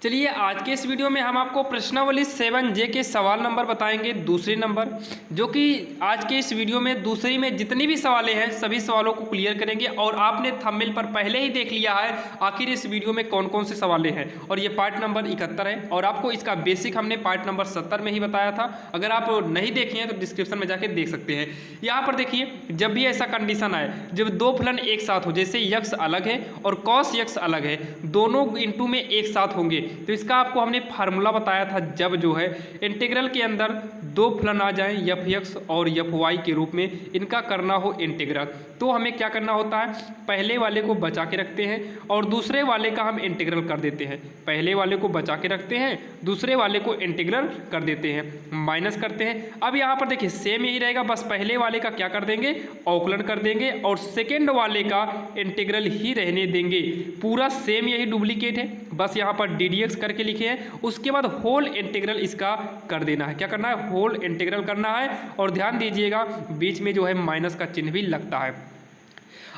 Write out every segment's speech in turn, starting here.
चलिए आज के इस वीडियो में हम आपको प्रश्नावली 7J के सवाल नंबर बताएंगे, दूसरे नंबर, जो कि आज के इस वीडियो में दूसरी में जितनी भी सवालें हैं सभी सवालों को क्लियर करेंगे। और आपने थंबनेल पर पहले ही देख लिया है आखिर इस वीडियो में कौन कौन से सवालें हैं, और ये पार्ट नंबर 71 है और आपको इसका बेसिक हमने पार्ट नंबर 70 में ही बताया था। अगर आप नहीं देखे हैं तो डिस्क्रिप्शन में जाके देख सकते हैं। यहाँ पर देखिए, जब भी ऐसा कंडीशन आए जब दो फलन एक साथ हो, जैसे यक्स अलग है और कॉस यक्स अलग है, दोनों इंटू में एक साथ होंगे, तो इसका आपको हमने फार्मूला बताया था। जब जो है इंटीग्रल के अंदर दो फलन आ जाएं एफ एक्स और एफ वाई के रूप में, इनका करना हो इंटीग्रल, तो हमें क्या करना होता है, पहले वाले को बचा के रखते हैं और दूसरे वाले का हम इंटीग्रल कर देते हैं। पहले वाले को बचा के रखते हैं, दूसरे वाले को इंटीग्रल कर देते हैं, माइनस करते हैं। अब यहाँ पर देखिए सेम यही रहेगा, बस पहले वाले का क्या कर देंगे, अवकलन कर देंगे और सेकेंड वाले का इंटीग्रल ही रहने देंगे। पूरा सेम यही डुप्लीकेट है, बस यहाँ पर डी डी एक्स करके लिखे हैं। उसके बाद होल इंटीग्रल इसका कर देना है। क्या करना है, होल इंटीग्रल करना है। और ध्यान दीजिएगा बीच में जो है माइनस का चिन्ह भी लगता है।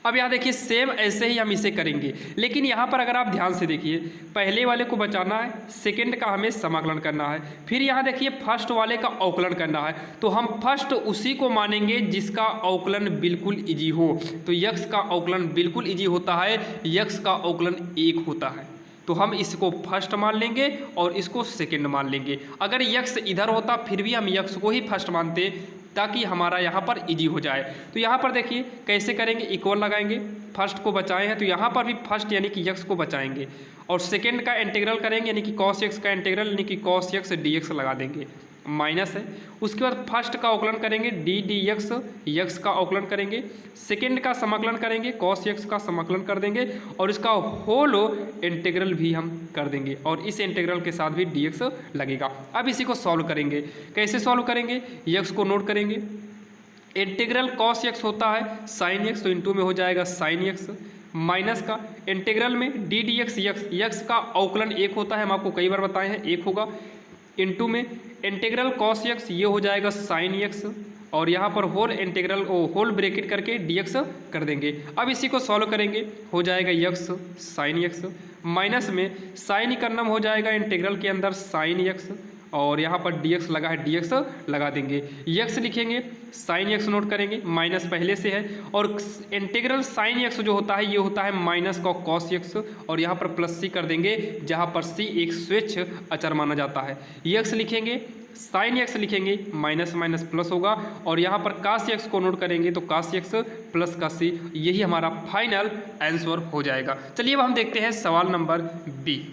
अब यहाँ देखिए सेम ऐसे ही हम इसे करेंगे, लेकिन यहाँ पर अगर आप ध्यान से देखिए, पहले वाले को बचाना है, सेकंड का हमें समाकलन करना है, फिर यहाँ देखिए फर्स्ट वाले का अवकलन करना है। तो हम फर्स्ट उसी को मानेंगे जिसका अवकलन बिल्कुल इजी हो। तो यक्स का अवकलन बिल्कुल इजी होता है, यक्स का अवकलन 1 होता है, तो हम इसको फर्स्ट मान लेंगे और इसको सेकंड मान लेंगे। अगर यक्स इधर होता फिर भी हम यक्स को ही फर्स्ट मानते ताकि हमारा यहाँ पर इजी हो जाए। तो यहाँ पर देखिए कैसे करेंगे, इक्वल लगाएंगे, फर्स्ट को बचाए हैं तो यहाँ पर भी फर्स्ट यानी कि यक्स को बचाएंगे और सेकंड का इंटीग्रल करेंगे यानी कि कॉस एक्स का इंटीग्रल यानी कि कॉस एक्स डी एक्स लगा देंगे, माइनस है। उसके बाद फर्स्ट का अवकलन करेंगे डी डी एक्स, यक्स का अवकलन करेंगे, सेकंड का समाकलन करेंगे, कॉस यक्स का समाकलन कर देंगे और इसका होल इंटीग्रल भी हम कर देंगे और इस इंटीग्रल के साथ भी डी एक्स लगेगा। अब इसी को सॉल्व करेंगे। कैसे सॉल्व करेंगे, यक्स को नोट करेंगे, इंटीग्रल कॉस यक्स होता है साइन यक्स, तो इंटू में हो जाएगा साइन यक्स, माइनस का इंटीग्रल में डी डी एक्स, यक्स का अवकलन 1 होता है, हम आपको कई बार बताए हैं 1 होगा, इंटू में इंटीग्रल कॉस यक्स, ये हो जाएगा साइन यक्स और यहाँ पर होल इंटीग्रल होल ब्रैकेट करके dx कर देंगे। अब इसी को सॉल्व करेंगे, हो जाएगा यक्स साइन यक्स, माइनस में साइन का नाम हो जाएगा इंटीग्रल के अंदर साइन यक्स और यहाँ पर dx लगा है, dx लगा देंगे, यक्स लिखेंगे, साइन यक्स नोट करेंगे, माइनस पहले से है और इंटीग्रल साइन यक्स जो होता है ये होता है माइनस का कॉस यक्स और यहाँ पर प्लस सी कर देंगे जहाँ पर सी एक स्वेच्छ अचर माना जाता है। यक्स लिखेंगे, साइन यक्स लिखेंगे, माइनस माइनस प्लस होगा और यहाँ पर कास यक्स को नोट करेंगे तो कास यक्स प्लस का सी, यही हमारा फाइनल आंसर हो जाएगा। चलिए अब हम देखते हैं सवाल नंबर बी।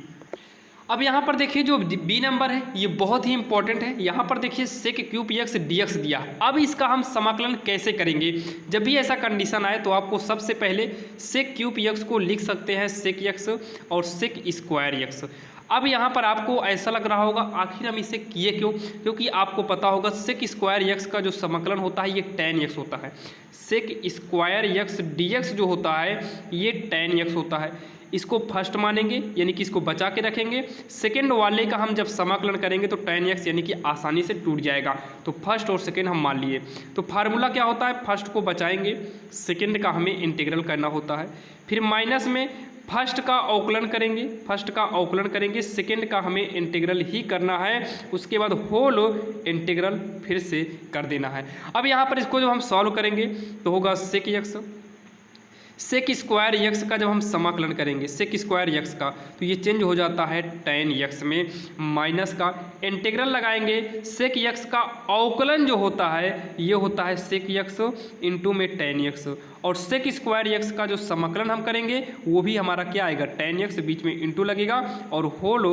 अब यहाँ पर देखिए जो बी नंबर है ये बहुत ही इंपॉर्टेंट है। यहाँ पर देखिए sec cube x d x दिया। अब इसका हम समाकलन कैसे करेंगे, जब भी ऐसा कंडीशन आए तो आपको सबसे पहले सेक क्यूब एक्स को लिख सकते हैं सेक एक्स और सेक स्क्वायर एक्स। अब यहाँ पर आपको ऐसा लग रहा होगा आखिर हम इसे किए क्यों, क्योंकि आपको पता होगा सेक स्क्वायर एक्स का जो समाकलन होता है ये tan एक्स होता है, sec square x d x जो होता है ये tan एक्स होता है। इसको फर्स्ट मानेंगे यानी कि इसको बचा के रखेंगे, सेकंड वाले का हम जब समाकलन करेंगे तो tan एक्स यानी कि आसानी से टूट जाएगा, तो फर्स्ट और सेकंड हम मान लिए। तो फार्मूला क्या होता है, फर्स्ट को बचाएंगे, सेकंड का हमें इंटीग्रल करना होता है, फिर माइनस में फर्स्ट का अवकलन करेंगे, फर्स्ट का अवकलन करेंगे, सेकंड का हमें इंटीग्रल ही करना है, उसके बाद होल इंटीग्रल फिर से कर देना है। अब यहाँ पर इसको जब हम सॉल्व करेंगे तो होगा sec x, sec square x का जब हम समाकलन करेंगे सेक स्क्वायर एक्स का तो ये चेंज हो जाता है tan एक्स में, माइनस का इंटीग्रल लगाएंगे, सेक एक्स का अवकलन जो होता है ये होता है सेक एक्स इंटू में tan एक्स और सेक स्क्वायर एक्स का जो समाकलन हम करेंगे वो भी हमारा क्या आएगा tan एक्स, बीच में इंटू लगेगा और होल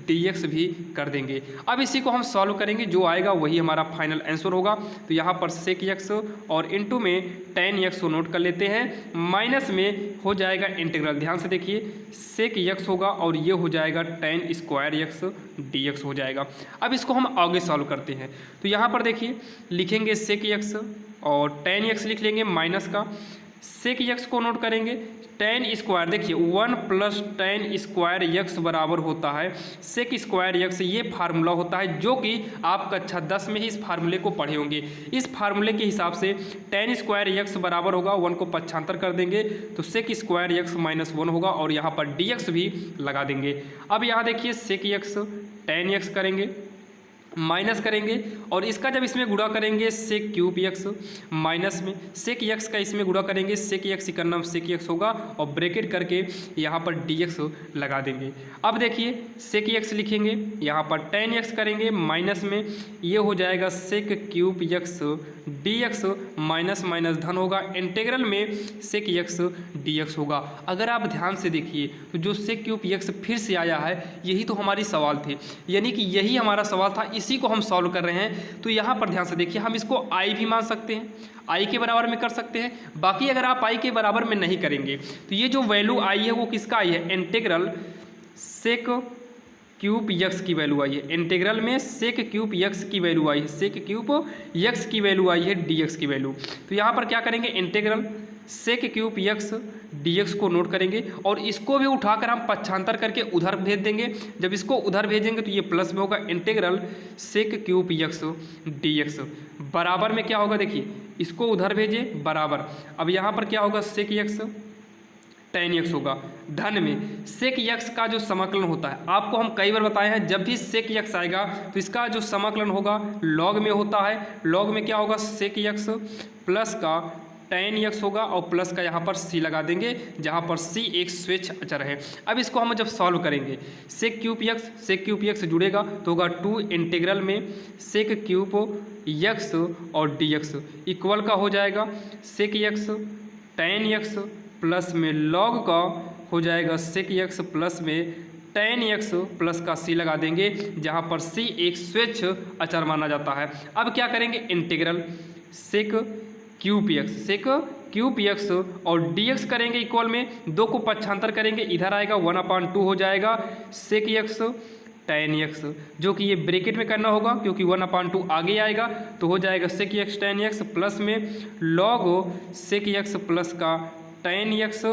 dx भी कर देंगे। अब इसी को हम सॉल्व करेंगे, जो आएगा वही हमारा फाइनल आंसर होगा। तो यहाँ पर सेक एक्स और इंटू में tan एक्स को नोट कर लेते हैं, माइनस में हो जाएगा इंटीग्रल, ध्यान से देखिए सेक एक्स होगा और ये हो जाएगा tan स्क्वायर एक्स dx हो जाएगा। अब इसको हम आगे सॉल्व करते हैं तो यहाँ पर देखिए लिखेंगे सेक एक्स और tan एक्स लिख लेंगे, माइनस का सेक यक्स को नोट करेंगे, टेन स्क्वायर, देखिए 1 प्लस टेन स्क्वायर यक्स बराबर होता है सेक स्क्वायर यक्स। ये फार्मूला होता है जो कि आप कक्षा 10 में ही इस फार्मूले को पढ़े होंगे। इस फार्मूले के हिसाब से टेन स्क्वायर यक्स बराबर होगा, 1 को पक्षांतर कर देंगे तो सेक स्क्वायर यक्स माइनस 1 होगा और यहाँ पर डी एक्स भी लगा देंगे। अब यहाँ देखिए सेक यक्स टेन यक्स करेंगे, माइनस करेंगे और इसका जब इसमें गुणा करेंगे सेक क्यूब यक्स, माइनस में सेक यक्स का इसमें गुणा करेंगे सेक यक्स का नाम सेक यक्स होगा और ब्रैकेट करके यहाँ पर डी एक्स लगा देंगे। अब देखिए सेक यक्स लिखेंगे, यहाँ पर टेन यक्स करेंगे, माइनस में ये हो जाएगा sec cube x d x, minus minus धन होगा, इंटीग्रल में सेक यक्स डी एक्स होगा। अगर आप ध्यान से देखिए तो जो सेक क्यूब यक्स फिर से आया है, यही तो हमारी सवाल थे, यानी कि यही हमारा सवाल था, इसी को हम सॉल्व कर रहे हैं। तो यहाँ पर ध्यान से देखिए, हम इसको आई भी मान सकते हैं, आई के बराबर में कर सकते हैं। बाकी अगर आप आई के बराबर में नहीं करेंगे तो ये जो वैल्यू आई है वो किसका आई है, इंटीग्रल सेक क्यूब यक्स की वैल्यू आई है, इंटीग्रल में सेक क्यूब यक्स की वैल्यू आई है, सेक क्यूब यक्स की वैल्यू आई है डी एक्स की वैल्यू। तो यहाँ पर क्या करेंगे, integral sec cube x d x को नोट करेंगे और इसको भी उठाकर हम पक्षांतर करके उधर भेज देंगे। जब इसको उधर भेजेंगे तो ये प्लस में होगा, integral sec cube x d x बराबर में क्या होगा, देखिए इसको उधर भेजे बराबर, अब यहाँ पर क्या होगा सेक यक्स टेन यक्स होगा, धन में सेक यक्स का जो समाकलन होता है, आपको हम कई बार बताए हैं, जब भी सेक यक्स आएगा तो इसका जो समाकलन होगा लॉग में होता है। लॉग में क्या होगा, सेक यक्स प्लस का टेन यक्स होगा और प्लस का यहाँ पर सी लगा देंगे, जहाँ पर सी एक स्वेच्छ अचर है। अब इसको हम जब सॉल्व करेंगे, सेक क्यूब यक्स जुड़ेगा तो होगा 2 इंटीग्रल में सेक क्यूब यक्स और डी एक्स इक्वल का हो जाएगा सेक यक्स टेन यक्स प्लस में लॉग का हो जाएगा सेक यक्स प्लस में टेन यक्स प्लस का सी लगा देंगे, जहाँ पर सी एक स्वेच्छ अचर माना जाता है। अब क्या करेंगे, इंटीग्रल सेक क्यूब यक्स और डी एक्स करेंगे इक्वल में, 2 को पक्षांतर करेंगे, इधर आएगा 1/2 हो जाएगा सेक यक्स टेन यक्स, जो कि ये ब्रैकेट में करना होगा क्योंकि 1/2 आगे आएगा, तो हो जाएगा सेक यक्स टेन यक्स प्लस में लॉग सेक यक्स प्लस का टेन यक्स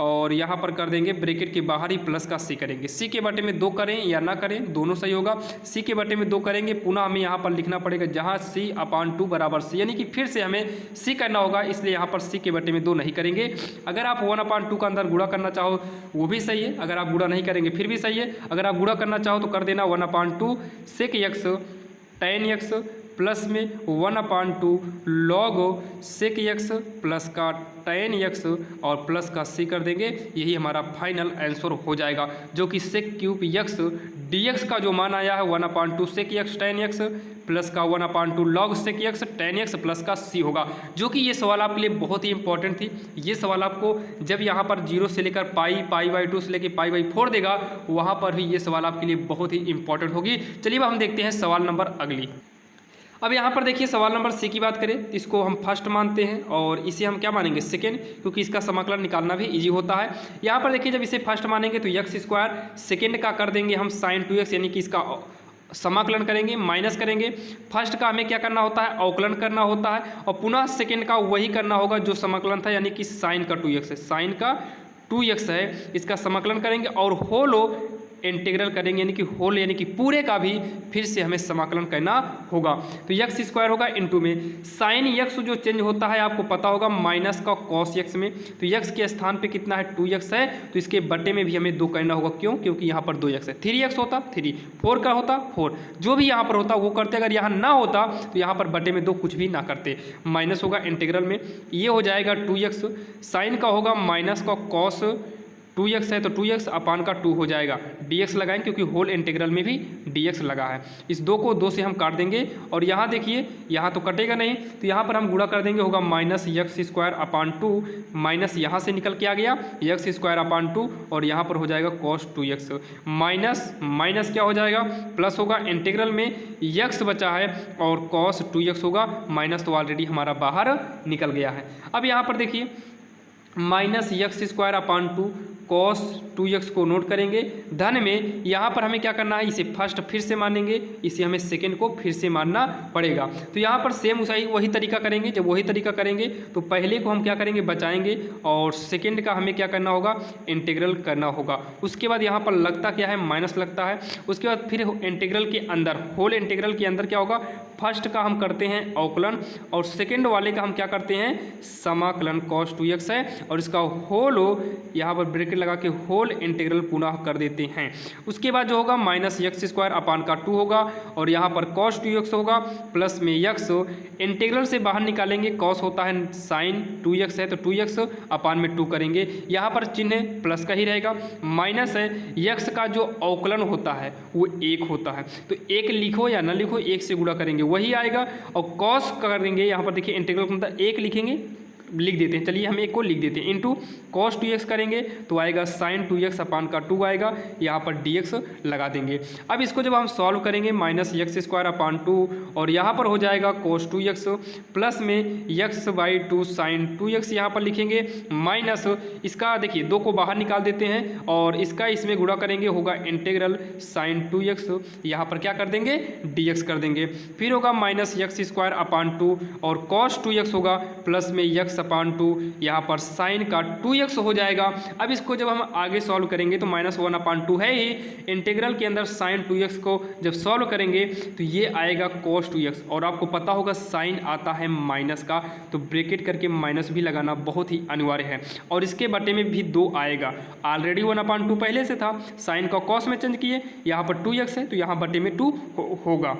और यहाँ पर कर देंगे ब्रैकेट के बाहर ही प्लस का सी करेंगे। सी के बटे में 2 करें या ना करें दोनों सही होगा, सी के बटे में 2 करेंगे, पुनः हमें यहाँ पर लिखना पड़ेगा जहाँ c/2 बराबर सी, यानी कि फिर से हमें सी करना होगा, इसलिए यहाँ पर सी के बटे में 2 नहीं करेंगे। अगर आप 1/2 का अंदर गुणा करना चाहो वो भी सही है, अगर आप गुणा नहीं करेंगे फिर भी सही है, अगर आप गुणा करना चाहो तो कर देना 1/2 sec x tan x plus में 1/2 लॉग सेक यक्स प्लस का टेन यक्स और प्लस का सी कर देंगे, यही हमारा फाइनल आंसर हो जाएगा, जो कि sec cube x d x का जो मान आया है 1/2 sec x tan x plus का 1/2 log sec x tan x plus का सी होगा। जो कि ये सवाल आपके लिए बहुत ही इंपॉर्टेंट थी। ये सवाल आपको जब यहाँ पर 0 से लेकर पाई/2 से लेकर पाई/4 देगा, वहाँ पर भी ये सवाल आपके लिए बहुत ही इंपॉर्टेंट होगी। चलिए अब हम देखते हैं सवाल नंबर अगली। अब यहाँ पर देखिए सवाल नंबर सी की बात करें, इसको हम फर्स्ट मानते हैं और इसे हम क्या मानेंगे, सेकेंड, क्योंकि इसका समाकलन निकालना भी इजी होता है। यहाँ पर देखिए जब इसे फर्स्ट मानेंगे तो यक्स स्क्वायर, सेकेंड का कर देंगे हम साइन 2x, यानी कि इसका समाकलन करेंगे, माइनस करेंगे। फर्स्ट का हमें क्या करना होता है, अवकलन करना होता है और पुनः सेकेंड का वही करना होगा जो समाकलन था, यानी कि साइन का 2x है, साइन का 2x है, इसका समाकलन करेंगे और होल इंटीग्रल करेंगे, यानी कि होल यानी कि पूरे का भी फिर से हमें समाकलन करना होगा। तो यक्स स्क्वायर होगा इनटू में साइन यक्स जो चेंज होता है आपको पता होगा माइनस का कॉस यक्स में, तो यक्स के स्थान पे कितना है 2x है, तो इसके बटे में भी हमें 2 करना होगा। क्यों, क्योंकि यहाँ पर 2x है, 3x होता 3, 4 का होता 4, जो भी यहाँ पर होता वो करते, अगर यहाँ ना होता तो यहाँ पर बटे में 2 कुछ भी ना करते, माइनस होगा इंटीग्रल में, ये हो जाएगा 2x, साइन का होगा माइनस का कॉस 2x है तो 2x अपान का 2 हो जाएगा, dx लगाएं क्योंकि होल इंटीग्रल में भी dx लगा है। इस 2 को 2 से हम काट देंगे और यहाँ देखिए यहाँ तो कटेगा नहीं, तो यहाँ पर हम गुणा कर देंगे, होगा minus x square upon 2, minus यहाँ से निकल के आ गया यक्स स्क्वायर अपान 2 और यहाँ पर हो जाएगा cos 2x, माइनस माइनस क्या हो जाएगा प्लस होगा, इंटीग्रल में यक्स बचा है और cos 2x होगा, माइनस तो ऑलरेडी हमारा बाहर निकल गया है। अब यहाँ पर देखिए minus x square upon 2 cos 2x को नोट करेंगे। धन में यहाँ पर हमें क्या करना है, इसे फर्स्ट फिर से मानेंगे, इसे हमें सेकंड को फिर से मानना पड़ेगा। तो यहाँ पर सेम वही तरीका करेंगे। जब वही तरीका करेंगे तो पहले को हम क्या करेंगे, बचाएंगे, और सेकंड का हमें क्या करना होगा, इंटीग्रल करना होगा। उसके बाद यहाँ पर लगता क्या है, माइनस लगता है। उसके बाद फिर इंटीग्रल के अंदर, होल इंटीग्रल के अंदर क्या होगा, फर्स्ट का हम करते हैं अवकलन और सेकंड वाले का हम क्या करते हैं, समाकलन। cos 2x है और इसका होल यहाँ पर ब्रैकेट लगा के होल इंटीग्रल पुनः कर देते हैं। उसके बाद जो होगा माइनस एक्स स्क्वायर अपान का 2 होगा और यहाँ पर cos 2x होगा प्लस में x, इंटीग्रल से बाहर निकालेंगे, cos होता है साइन 2x है तो 2x अपान में 2 करेंगे, यहाँ पर चिन्ह प्लस का ही रहेगा। माइनस है x का जो अवकलन होता है वो 1 होता है, तो 1 लिखो या ना लिखो, 1 से गुणा करेंगे वही आएगा। और cos कर देंगे, यहाँ पर देखिए इंटीग्रल का मतलब 1 लिखेंगे, लिख देते हैं, चलिए हम 1 को लिख देते हैं, इंटू cos 2x करेंगे तो आएगा sin 2x अपान का 2 आएगा, यहाँ पर dx लगा देंगे। अब इसको जब हम सॉल्व करेंगे माइनस एक्स स्क्वायर अपान 2 और यहाँ पर हो जाएगा cos 2x प्लस में x/2 sin 2x यहाँ पर लिखेंगे, माइनस इसका देखिए 2 को बाहर निकाल देते हैं और इसका इसमें गुणा करेंगे, होगा इंटीग्रल sin 2x, यहाँ पर क्या कर देंगे, dx कर देंगे। फिर होगा माइनस एक्स स्क्वायर अपान 2 और cos 2x होगा प्लस में x अपान 2, यहाँ पर साइन का 2x हो जाएगा। अब इसको जब हम आगे सॉल्व करेंगे तो -1 अपान 2 है ही, इंटीग्रल के अंदर साइन 2x को जब सॉल्व करेंगे तो ये आएगा cos 2x और आपको पता होगा साइन आता है माइनस का, तो ब्रैकेट करके माइनस भी लगाना बहुत ही अनिवार्य है। और इसके बटे में भी 2 आएगा, ऑलरेडी 1 अपान 2 पहले से था, साइन का cos में चेंज किए, यहाँ पर 2x है तो यहाँ बटे में 2 होगा।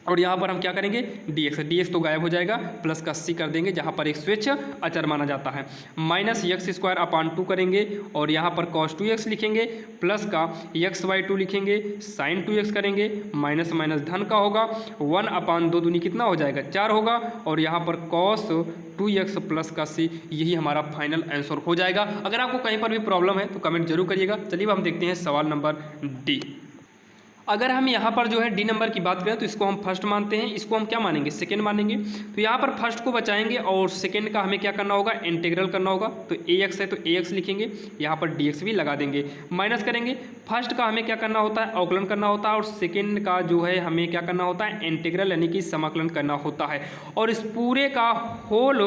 और यहाँ पर हम क्या करेंगे, dx तो गायब हो जाएगा, प्लस का c कर देंगे जहाँ पर एक स्वेच्छ अचर माना जाता है। माइनस एक्स स्क्वायर अपान 2 करेंगे और यहाँ पर cos 2x लिखेंगे, प्लस का x/2 लिखेंगे, sin 2x करेंगे, माइनस माइनस धन का होगा, 1 अपान 2 दूनी कितना हो जाएगा, 4 होगा, और यहाँ पर cos 2x प्लस का c, यही हमारा फाइनल आंसर हो जाएगा। अगर आपको कहीं पर भी प्रॉब्लम है तो कमेंट जरूर करिएगा। चलिए हम देखते हैं सवाल नंबर डी। अगर हम यहाँ पर जो है डी नंबर की बात करें तो इसको हम फर्स्ट मानते हैं, इसको हम क्या मानेंगे, सेकंड मानेंगे। तो यहाँ पर फर्स्ट को बचाएंगे और सेकंड का हमें क्या करना होगा, इंटीग्रल करना होगा। तो ax है तो ax लिखेंगे, यहाँ पर dx भी लगा देंगे, माइनस करेंगे। फर्स्ट का हमें क्या करना होता है, अवकलन करना होता है, और सेकंड का जो है हमें क्या करना होता है, इंटीग्रल यानी कि समाकलन करना होता है। और इस पूरे का होल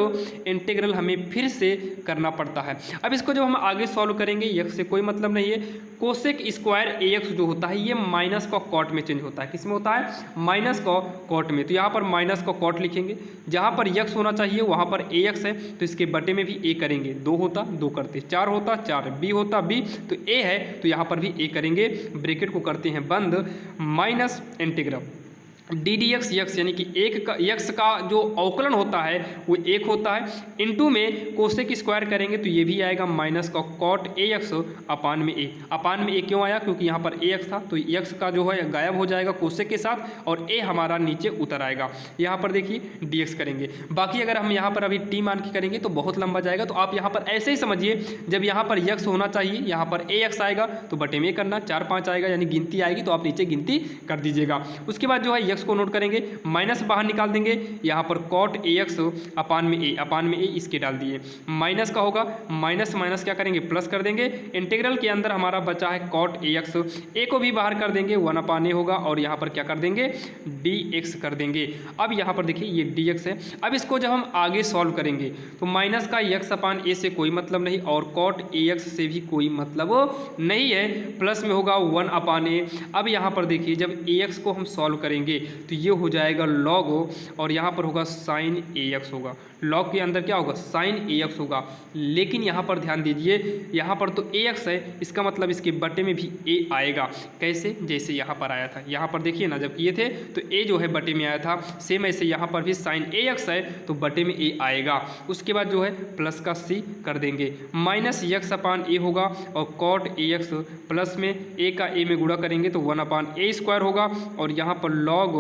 इंटीग्रल हमें फिर से करना पड़ता है। अब इसको जब हम आगे सॉल्व करेंगे, x से कोई मतलब नहीं है, कोसेक स्क्वायर ax जो होता है ये माइनस का कॉट में चेंज होता है। किस में होता है, माइनस का कॉट में। तो यहाँ पर माइनस का कॉट लिखेंगे, जहाँ पर x होना चाहिए वहाँ पर ax है तो इसके बटे में भी a करेंगे, 2 होता 2 करते, 4 होता 4, b होता b, तो a है तो यहाँ पर भी a करेंगे, ब्रैकेट को करते हैं बंद, माइनस इंटीग्रल ddx x यानी कि एक का x का जो अवकलन होता है वो 1 होता है, इनटू में कोसेक स्क्वायर करेंगे तो ये भी आएगा माइनस का कॉट ax अपान में a। अपान में a क्यों आया, क्योंकि यहाँ पर ax था तो x का जो है गायब हो जाएगा कोसेक के साथ और a हमारा नीचे उतर आएगा। यहाँ पर देखिए dx करेंगे। बाकी अगर हम यहाँ पर अभी t मान के करेंगे तो बहुत लंबा जाएगा, तो आप यहाँ पर ऐसे ही समझिए, जब यहाँ पर x होना चाहिए यहाँ पर ax आएगा तो बटे में करना, 4 5 आएगा यानी गिनती आएगी तो आप नीचे गिनती कर दीजिएगा। उसके बाद जो है x को नोट करेंगे, माइनस बाहर निकाल देंगे, यहाँ पर cot ax अपान में a इसके डाल दिए, माइनस का होगा, माइनस माइनस क्या करेंगे, प्लस कर देंगे। इंटीग्रल के अंदर हमारा बचा है cot ax, a को भी बाहर कर देंगे, 1 अपान a होगा और यहाँ पर क्या कर देंगे, dx कर देंगे। अब यहाँ पर देखिए ये dx है। अब इसको जब हम आगे सॉल्व करेंगे तो माइनस का x अपान a से कोई मतलब नहीं और cot ax से भी कोई मतलब नहीं है, प्लस में होगा 1 अपान a। अब यहाँ पर देखिए जब ax को हम सॉल्व करेंगे तो ये हो जाएगा log और यहाँ पर होगा sin ax होगा, log के अंदर क्या होगा, sin ax होगा। लेकिन यहाँ पर ध्यान दीजिए, यहाँ पर तो ax है, इसका मतलब इसके बटे में भी a आएगा। कैसे, जैसे यहाँ पर आया था, यहाँ पर देखिए ना जब किए थे तो a जो है बटे में आया था, सेम ऐसे यहाँ पर भी sin ax है तो बटे में a आएगा। उसके बाद जो है प्लस का c कर देंगे, माइनस x अपान a होगा और cot ax प्लस में a का a में गुणा करेंगे तो 1 अपान a स्क्वायर होगा और यहाँ पर log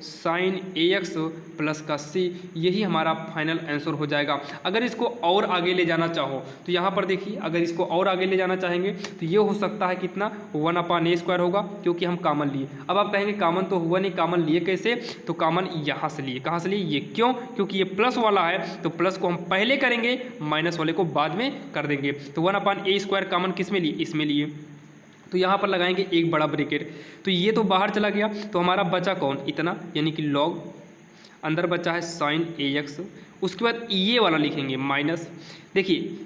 sin ax प्लस का c, यही हमारा फाइनल आंसर हो जाएगा। अगर इसको और आगे ले जाना चाहो तो यहाँ पर देखिए, अगर इसको और आगे ले जाना चाहेंगे तो ये हो सकता है कितना 1/a² होगा, क्योंकि हम कॉमन लिए। अब आप कहेंगे कॉमन तो हुआ नहीं, कॉमन लिए कैसे? तो कॉमन यहाँ से लिए। कहाँ से लिए? ये क्यों? क्योंकि ये प्लस वाला है तो प्लस को हम पहले करेंगे, माइनस वाले को बाद में कर देंगे। तो 1/a² कॉमन किस में लिए? इसमें लिए। तो यहाँ पर लगाएंगे एक बड़ा ब्रैकेट, तो ये तो बाहर चला गया, तो हमारा बचा कौन? इतना, यानी कि लॉग, अंदर बचा है sin ax। उसके बाद ये वाला लिखेंगे माइनस। देखिए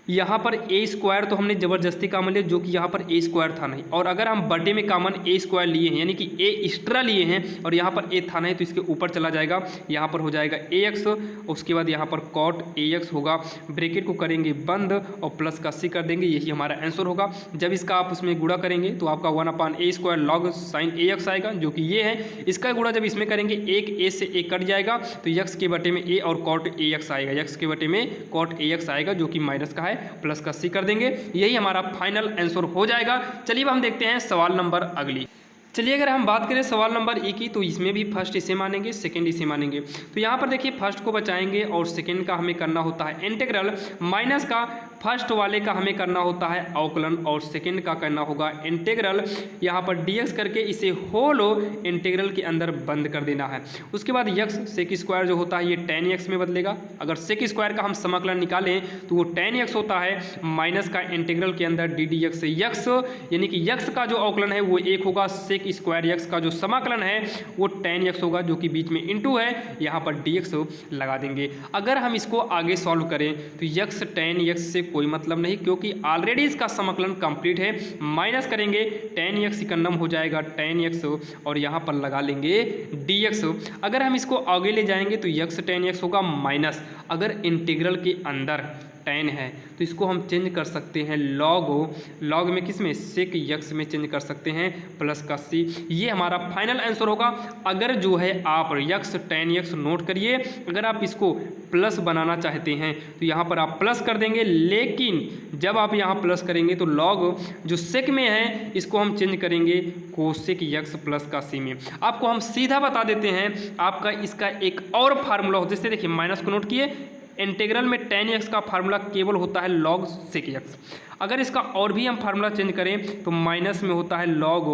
यहाँ पर a² तो हमने ज़बरदस्ती कॉमन लिया, जो कि यहाँ पर a² था नहीं, और अगर हम बटे में कॉमन a² लिए हैं, यानी कि a एक्स्ट्रा लिए हैं और यहाँ पर a था नहीं, तो इसके ऊपर चला जाएगा, यहाँ पर हो जाएगा ax। उसके बाद यहाँ पर cot ax होगा, ब्रैकेट को करेंगे बंद और प्लस का c कर देंगे, यही हमारा आंसर होगा। जब इसका आप उसमें गुणा करेंगे तो आपका 1/a² log sin ax आएगा, जो कि ये है। इसका गुणा जब इसमें करेंगे, एक a से a कट जाएगा, तो x के बटे में a और cot ax आएगा, x के बटे में cot ax आएगा, जो कि माइनस का है, प्लस का c कर देंगे, यही हमारा फाइनल आंसर हो जाएगा। चलिए अब हम देखते हैं सवाल नंबर अगली। चलिए अगर हम बात करें सवाल नंबर ए की, तो इसमें भी फर्स्ट इसे मानेंगे, सेकंड इसे मानेंगे। तो यहाँ पर देखिए फर्स्ट को बचाएंगे और सेकंड का हमें करना होता है इंटीग्रल, माइनस का फर्स्ट वाले का हमें करना होता है अवकलन और सेकंड का करना होगा इंटीग्रल। यहाँ पर dx करके इसे होल इंटीग्रल के अंदर बंद कर देना है। उसके बाद x sec² जो होता है ये tan x में बदलेगा। अगर sec² का हम समाकलन निकालें तो वो tan x होता है, माइनस का इंटीग्रल के अंदर ddx x, यानी कि x का जो अवकलन है वो 1 होगा, sec² x का जो समाकलन है वो tan x होगा, जो कि बीच में इंटू है, यहाँ पर dx लगा देंगे। अगर हम इसको आगे सॉल्व करें तो x tan x से कोई मतलब नहीं, क्योंकि ऑलरेडी इसका समाकलन कंप्लीट है। माइनस करेंगे tan x सिकंदम हो जाएगा tan x और यहाँ पर लगा लेंगे dx। अगर हम इसको आगे ले जाएंगे तो x tan x होगा माइनस, अगर इंटीग्रल के अंदर tan है तो इसको हम चेंज कर सकते हैं लॉग में, किस में? sec x में चेंज कर सकते हैं, प्लस का c, ये हमारा फाइनल आंसर होगा। अगर जो है आप x tan x नोट करिए, अगर आप इसको प्लस बनाना चाहते हैं तो यहाँ पर आप प्लस कर देंगे, लेकिन जब आप यहाँ प्लस करेंगे तो लॉग जो सेक में है इसको हम चेंज करेंगे कोसेक x प्लस का c में। आपको हम सीधा बता देते हैं, आपका इसका एक और फार्मूला हो, जैसे देखिए माइनस को नोट किए, इंटीग्रल में tan x का फार्मूला केवल होता है log sec x। अगर इसका और भी हम फार्मूला चेंज करें तो माइनस में होता है log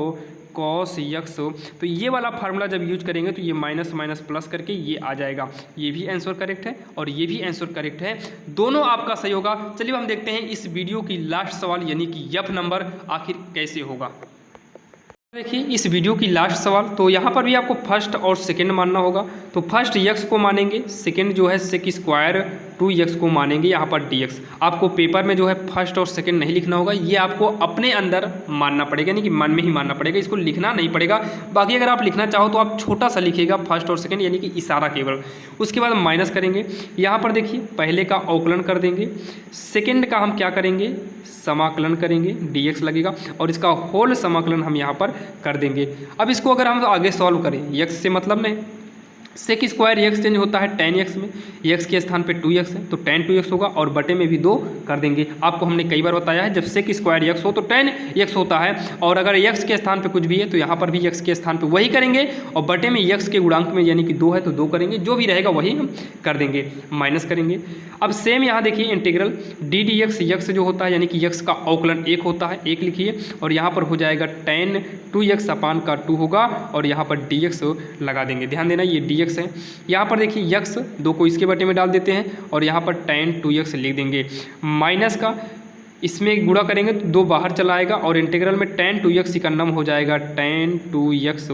cos x, तो ये वाला फार्मूला जब यूज करेंगे तो ये माइनस माइनस प्लस करके ये आ जाएगा। ये भी आंसर करेक्ट है और ये भी आंसर करेक्ट है, दोनों आपका सही होगा। चलिए हम देखते हैं इस वीडियो की लास्ट सवाल, यानी कि F नंबर आखिर कैसे होगा। देखिए इस वीडियो की लास्ट सवाल, तो यहाँ पर भी आपको फर्स्ट और सेकंड मानना होगा। तो फर्स्ट x को मानेंगे, सेकंड जो है sec² 2x को मानेंगे, यहाँ पर dx। आपको पेपर में जो है फर्स्ट और सेकंड नहीं लिखना होगा, ये आपको अपने अंदर मानना पड़ेगा, यानी कि मन में ही मानना पड़ेगा, इसको लिखना नहीं पड़ेगा। बाकी अगर आप लिखना चाहो तो आप छोटा सा लिखिएगा फर्स्ट और सेकंड, यानी कि इशारा केवल। उसके बाद माइनस करेंगे, यहाँ पर देखिए पहले का अवकलन कर देंगे, सेकेंड का हम क्या करेंगे? समाकलन करेंगे, dx लगेगा, और इसका होल समाकलन हम यहाँ पर कर देंगे। अब इसको अगर हम आगे सॉल्व करें, x से मतलब नहीं, sec² x चेंज होता है tan x में, x के स्थान पे 2x है तो tan 2x होगा, और बटे में भी 2 कर देंगे। आपको हमने कई बार बताया है, जब sec² x हो तो tan x होता है, और अगर x के स्थान पे कुछ भी है तो यहाँ पर भी x के स्थान पे वही करेंगे, और बटे में x के गुणांक में यानी कि 2 है तो 2 करेंगे, जो भी रहेगा वही हम कर देंगे, माइनस करेंगे। अब सेम यहाँ देखिए इंटीग्रल ddx x जो होता है, यानी कि x का अवकलन 1 होता है, 1 लिखिए, और यहाँ पर हो जाएगा tan 2x अपान का 2 होगा, और यहाँ पर dx लगा देंगे। ध्यान देना ये dx है। यहाँ पर देखिए x 2 को इसके बटे में डाल देते हैं, और यहाँ पर tan 2x लिख देंगे, माइनस का इसमें गुणा करेंगे तो 2 बाहर चला आएगा, और इंटीग्रल में tan 2x सिकंदम हो जाएगा tan 2x,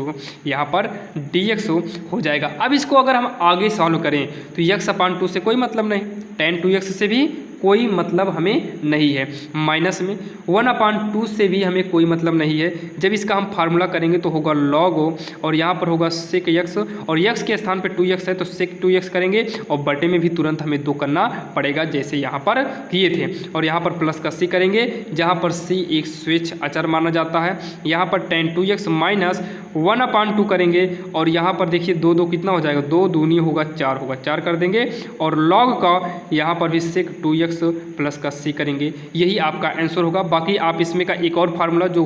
यहाँ पर dx हो जाएगा। अब इसको अगर हम आगे सॉल्व करें तो x अपान 2 से कोई मतलब नहीं, tan 2x से भी कोई मतलब हमें नहीं है, माइनस में 1/2 से भी हमें कोई मतलब नहीं है। जब इसका हम फार्मूला करेंगे तो होगा log, और यहाँ पर होगा sec x, और x के स्थान पे 2x है तो sec 2x करेंगे, और बटे में भी तुरंत हमें 2 करना पड़ेगा, जैसे यहाँ पर किए थे, और यहाँ पर प्लस का c करेंगे, जहाँ पर c एक स्वेच्छ अचर माना जाता है। यहाँ पर tan 2x माइनस 1/2 करेंगे, और यहाँ पर देखिए 2 2 कितना हो जाएगा, 2 दूनी होगा 4 होगा, 4 कर देंगे, और log का यहाँ पर भी sec 2x प्लस का c करेंगे, यही आपका आंसर होगा। बाकी आप इसमें का एक और फार्मूला जो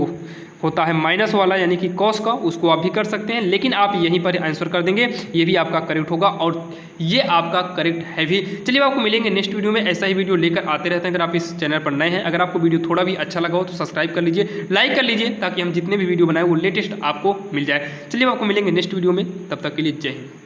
होता है माइनस वाला यानी कि कॉस का, उसको आप भी कर सकते हैं, लेकिन आप यहीं पर आंसर कर देंगे, ये भी आपका करेक्ट होगा और ये आपका करेक्ट है भी। चलिए आपको मिलेंगे नेक्स्ट वीडियो में, ऐसा ही वीडियो लेकर आते रहते हैं। अगर आप इस चैनल पर नए हैं, अगर आपको वीडियो थोड़ा भी अच्छा लगा हो तो सब्सक्राइब कर लीजिए, लाइक कर लीजिए, ताकि हम जितने भी वीडियो बनाए वो लेटेस्ट आपको मिल जाए। चलिए आपको मिलेंगे नेक्स्ट वीडियो में, तब तक के लिए जय हिंद।